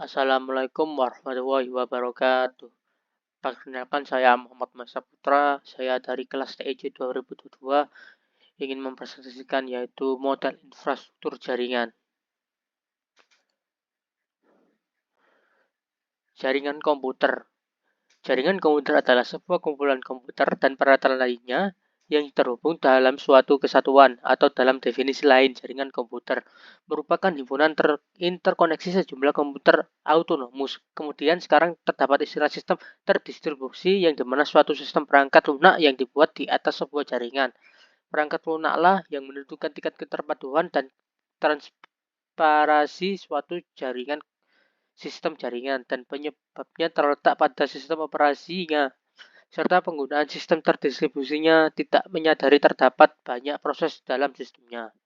Assalamualaikum warahmatullahi wabarakatuh. Perkenalkan saya Muhammad Masa Putra. Saya dari kelas TEJ 2022 ingin mempresentasikan yaitu model infrastruktur jaringan. Jaringan komputer. Jaringan komputer adalah sebuah kumpulan komputer dan peralatan lainnya yang terhubung dalam suatu kesatuan atau dalam definisi lain jaringan komputer merupakan himpunan interkoneksi sejumlah komputer autonomus. Kemudian sekarang terdapat istilah sistem terdistribusi yang dimana suatu sistem perangkat lunak yang dibuat di atas sebuah jaringan. Perangkat lunaklah yang menentukan tingkat keterpaduan dan transparasi suatu jaringan sistem jaringan dan penyebabnya terletak pada sistem operasinya serta penggunaan sistem terdistribusinya tidak menyadari terdapat banyak proses dalam sistemnya.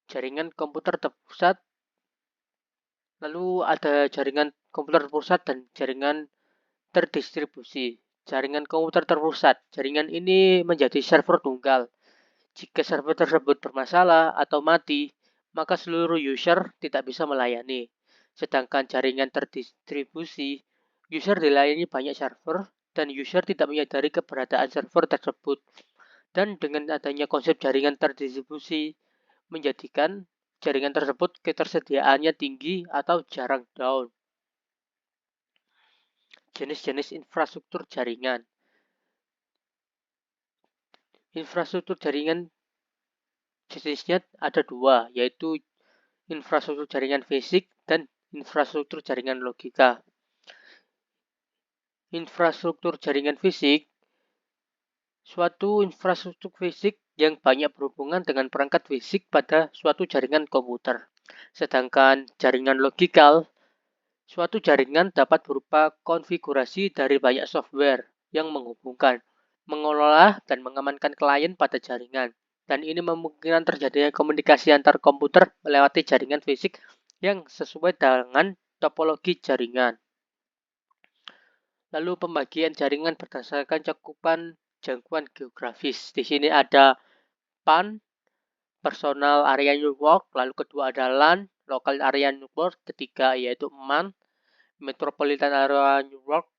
Jaringan komputer terpusat, lalu ada jaringan komputer terpusat dan jaringan terdistribusi. Jaringan komputer terpusat, jaringan ini menjadi server tunggal. Jika server tersebut bermasalah atau mati, maka seluruh user tidak bisa melayani. Sedangkan jaringan terdistribusi, user dilayani banyak server dan user tidak menyadari keberadaan server tersebut. Dan dengan adanya konsep jaringan terdistribusi menjadikan jaringan tersebut ketersediaannya tinggi atau jarang down. Jenis-jenis infrastruktur jaringan. Infrastruktur jaringan jenisnya ada dua, yaitu infrastruktur jaringan fisik dan infrastruktur jaringan logika. Infrastruktur jaringan fisik, suatu infrastruktur fisik yang banyak berhubungan dengan perangkat fisik pada suatu jaringan komputer. Sedangkan jaringan logikal, suatu jaringan dapat berupa konfigurasi dari banyak software yang menghubungkan, mengelola, dan mengamankan klien pada jaringan. Dan ini memungkinkan terjadinya komunikasi antar komputer melewati jaringan fisik yang sesuai dengan topologi jaringan. Lalu pembagian jaringan berdasarkan cakupan jangkauan geografis. Di sini ada PAN, Personal Area Network, lalu kedua ada LAN, Local Area Network, ketiga yaitu MAN, Metropolitan Area Network,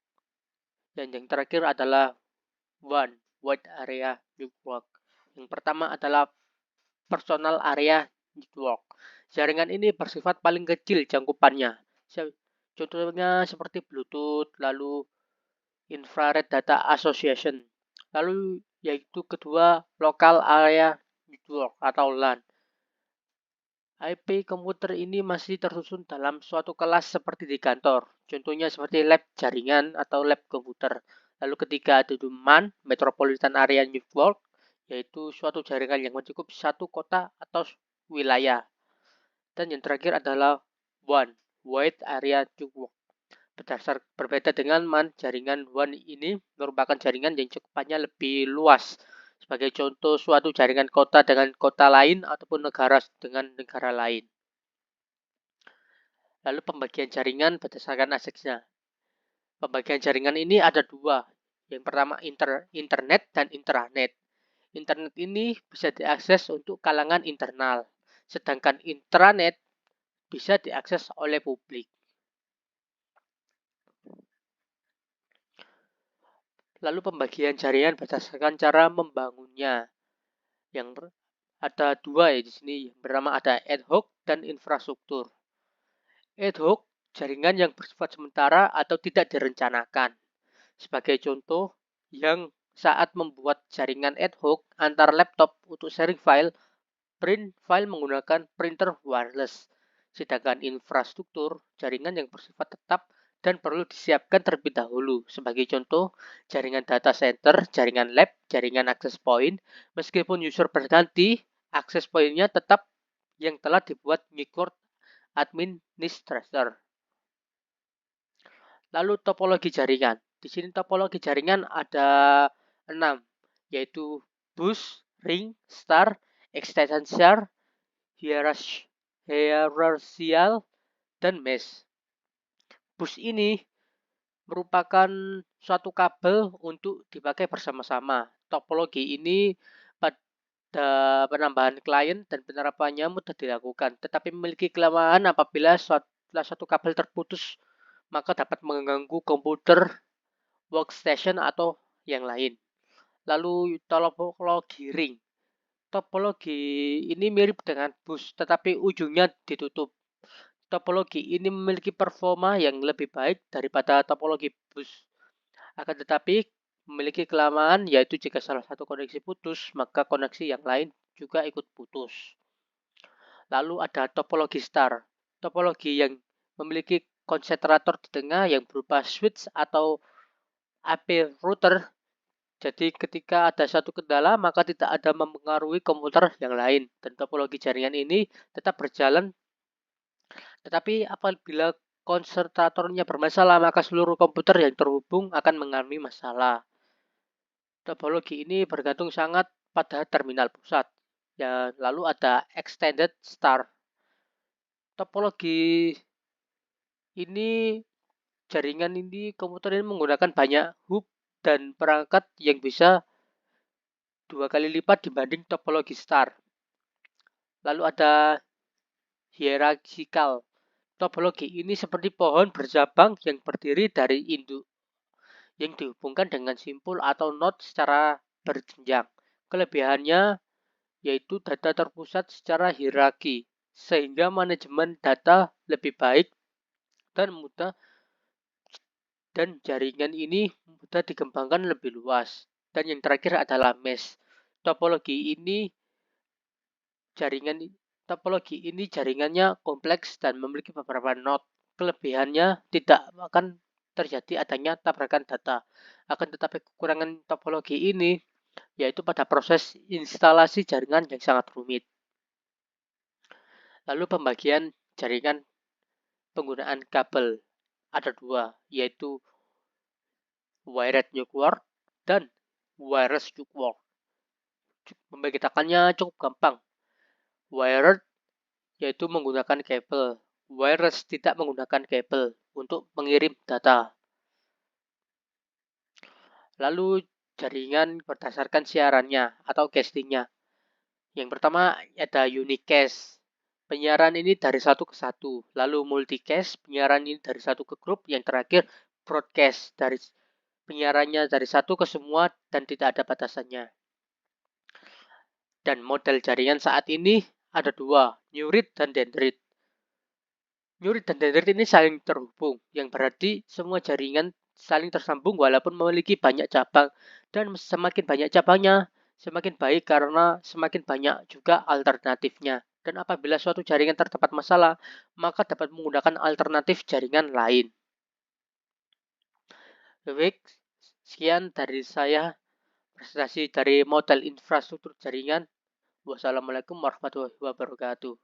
dan yang terakhir adalah WAN, Wide Area Network. Yang pertama adalah Personal Area Network. Jaringan ini bersifat paling kecil jangkauannya. Contohnya seperti Bluetooth, lalu Infrared Data Association. Lalu yaitu kedua Local Area Network atau LAN. IP komputer ini masih tersusun dalam suatu kelas seperti di kantor. Contohnya seperti lab jaringan atau lab komputer. Lalu ketiga ada MAN, Metropolitan Area Network, yaitu suatu jaringan yang mencakup satu kota atau wilayah. Dan yang terakhir adalah WAN, Wide Area Network. Berbeda dengan MAN, jaringan WAN ini merupakan jaringan yang cakupannya lebih luas. Sebagai contoh, suatu jaringan kota dengan kota lain ataupun negara dengan negara lain. Lalu pembagian jaringan berdasarkan aksesnya. Pembagian jaringan ini ada dua. Yang pertama internet dan intranet. Internet ini bisa diakses untuk kalangan internal. Sedangkan intranet bisa diakses oleh publik. Lalu pembagian jaringan berdasarkan cara membangunnya. Yang ada dua ya di sini. Yang pertama ada ad hoc dan infrastruktur. Ad hoc, jaringan yang bersifat sementara atau tidak direncanakan. Sebagai contoh, yang saat membuat jaringan ad hoc antar laptop untuk sharing file, print file menggunakan printer wireless. Sedangkan infrastruktur, jaringan yang bersifat tetap dan perlu disiapkan terlebih dahulu. Sebagai contoh, jaringan data center, jaringan lab, jaringan access point. Meskipun user berganti, access point-nya tetap yang telah dibuat network administrator. Lalu topologi jaringan. Di sini topologi jaringan ada 6, yaitu bus, ring, star, extension, hierarchical, dan mesh. Bus ini merupakan suatu kabel untuk dipakai bersama-sama. Topologi ini penambahan klien dan penerapannya mudah dilakukan, tetapi memiliki kelemahan apabila salah satu kabel terputus, maka dapat mengganggu komputer, workstation, atau yang lain. Lalu topologi ring. Topologi ini mirip dengan bus, tetapi ujungnya ditutup. Topologi ini memiliki performa yang lebih baik daripada topologi bus. Akan tetapi memiliki kelemahan, yaitu jika salah satu koneksi putus, maka koneksi yang lain juga ikut putus. Lalu ada topologi star. Topologi yang memiliki konsentrator di tengah yang berupa switch atau AP router. Jadi ketika ada satu kendala, maka tidak ada mempengaruhi komputer yang lain. Dan topologi jaringan ini tetap berjalan. Tetapi apabila konsentratornya bermasalah, maka seluruh komputer yang terhubung akan mengalami masalah. Topologi ini bergantung sangat pada terminal pusat. Ya, lalu ada extended star. Topologi ini jaringan ini komputer ini menggunakan banyak hub dan perangkat yang bisa 2 kali lipat dibanding topologi star. Lalu ada hierarchical. Topologi ini seperti pohon bercabang yang berdiri dari induk yang dihubungkan dengan simpul atau node secara berjenjang. Kelebihannya yaitu data terpusat secara hierarki, sehingga manajemen data lebih baik dan mudah, dan jaringan ini mudah dikembangkan lebih luas. Dan yang terakhir adalah mesh. Topologi ini jaringannya kompleks dan memiliki beberapa node. Kelebihannya tidak akan terjadi adanya tabrakan data. Akan tetapi kekurangan topologi ini yaitu pada proses instalasi jaringan yang sangat rumit. Lalu pembagian jaringan penggunaan kabel ada dua, yaitu wired network dan wireless network. Membedakannya cukup gampang. Wired yaitu menggunakan kabel, wireless tidak menggunakan kabel untuk mengirim data. Lalu jaringan berdasarkan siarannya atau castingnya. Yang pertama ada unicast. Penyiaran ini dari satu ke satu. Lalu multicast, penyiaran ini dari satu ke grup. Yang terakhir broadcast, dari penyiarannya dari satu ke semua dan tidak ada batasannya. Dan model jaringan saat ini ada dua, new read dan dendrit. New read dan dendrit ini saling terhubung, yang berarti semua jaringan saling tersambung walaupun memiliki banyak cabang. Dan semakin banyak cabangnya, semakin baik karena semakin banyak juga alternatifnya. Dan apabila suatu jaringan terdapat masalah, maka dapat menggunakan alternatif jaringan lain. Baik, sekian dari saya presentasi dari model infrastruktur jaringan. Wassalamualaikum warahmatullahi wabarakatuh.